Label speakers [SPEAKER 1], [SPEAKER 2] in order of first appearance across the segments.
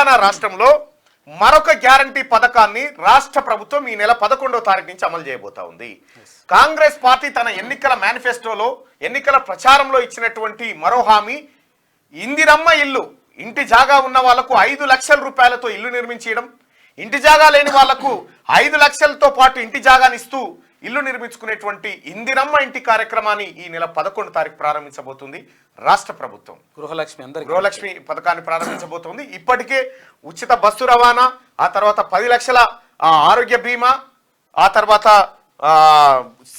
[SPEAKER 1] తెలంగాణ రాష్ట్రంలో మరొక గ్యారంటీ పథకాన్ని రాష్ట్ర ప్రభుత్వం ఈ నెల 11వ తారీఖు నుంచి అమలు చేయబోతా ఉంది. కాంగ్రెస్ పార్టీ తన ఎన్నికల మేనిఫెస్టోలో ఎన్నికల ప్రచారంలో ఇచ్చినటువంటి మరో హామీ ఇందిరమ్మ ఇల్లు. ఇంటి జాగా ఉన్న వాళ్లకు 5 లక్షల రూపాయలతో ఇల్లు నిర్మించడం, ఇంటి జాగా లేని వాళ్లకు 5 లక్షలతో పాటు ఇంటి జాగాని ఇస్తూ ఇల్లు నిర్మించుకునేటువంటి ఇందిరమ్మ ఇంటి కార్యక్రమాన్ని ఈ నెల 11వ తారీఖు ప్రారంభించబోతుంది రాష్ట్ర ప్రభుత్వం. గృహలక్ష్మి పథకాన్ని ప్రారంభించబోతోంది. ఇప్పటికే ఉచిత బస్సు రవాణా, ఆ తర్వాత 10 లక్షల ఆరోగ్య బీమా, ఆ తర్వాత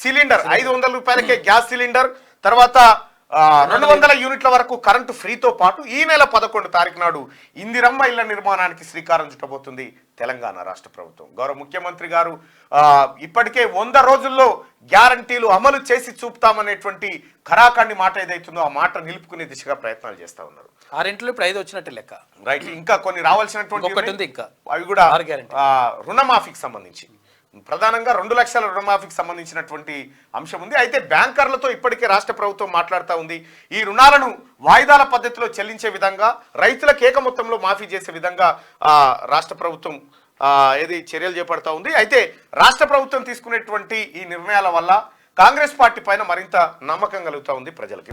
[SPEAKER 1] సిలిండర్ 500 రూపాయలకే గ్యాస్ సిలిండర్, తర్వాత 200 యూనిట్ల వరకు కరెంటు ఫ్రీతో పాటు ఈ నెల 11వ తారీఖు నాడు ఇందిరమ్మ ఇళ్ల నిర్మాణానికి శ్రీకారం చుట్టబోతుంది తెలంగాణ రాష్ట్ర ప్రభుత్వం. గౌరవ ముఖ్యమంత్రి గారు ఇప్పటికే 100 రోజుల్లో గ్యారంటీలు అమలు చేసి చూపుతామనేటువంటి ఖరాఖండి మాట ఏదైతుందో ఆ మాట నిలుపుకునే దిశగా ప్రయత్నాలు చేస్తా ఉన్నారు.
[SPEAKER 2] 6 ఇప్పుడు 5 వచ్చినట్టు లెక్క.
[SPEAKER 1] రైట్. ఇంకా కొన్ని రావాల్సినటువంటి
[SPEAKER 2] ఇంకా
[SPEAKER 1] అవి కూడా రుణమాఫీకి సంబంధించి ప్రధానంగా 2 లక్షల రుణమాఫీకి సంబంధించినటువంటి అంశం ఉంది. అయితే బ్యాంకర్లతో ఇప్పటికే రాష్ట్ర ప్రభుత్వం మాట్లాడుతూ ఉంది. ఈ రుణాలను వాయిదాల పద్ధతిలో చెల్లించే విధంగా, రైతులకు ఏక మొత్తంలో మాఫీ చేసే విధంగా రాష్ట్ర ప్రభుత్వం చర్యలు చేపడతా ఉంది. అయితే రాష్ట్ర ప్రభుత్వం తీసుకునేటువంటి ఈ నిర్ణయాల వల్ల కాంగ్రెస్ పార్టీ పైన మరింత నమ్మకం కలుగుతూ ఉంది ప్రజలకి.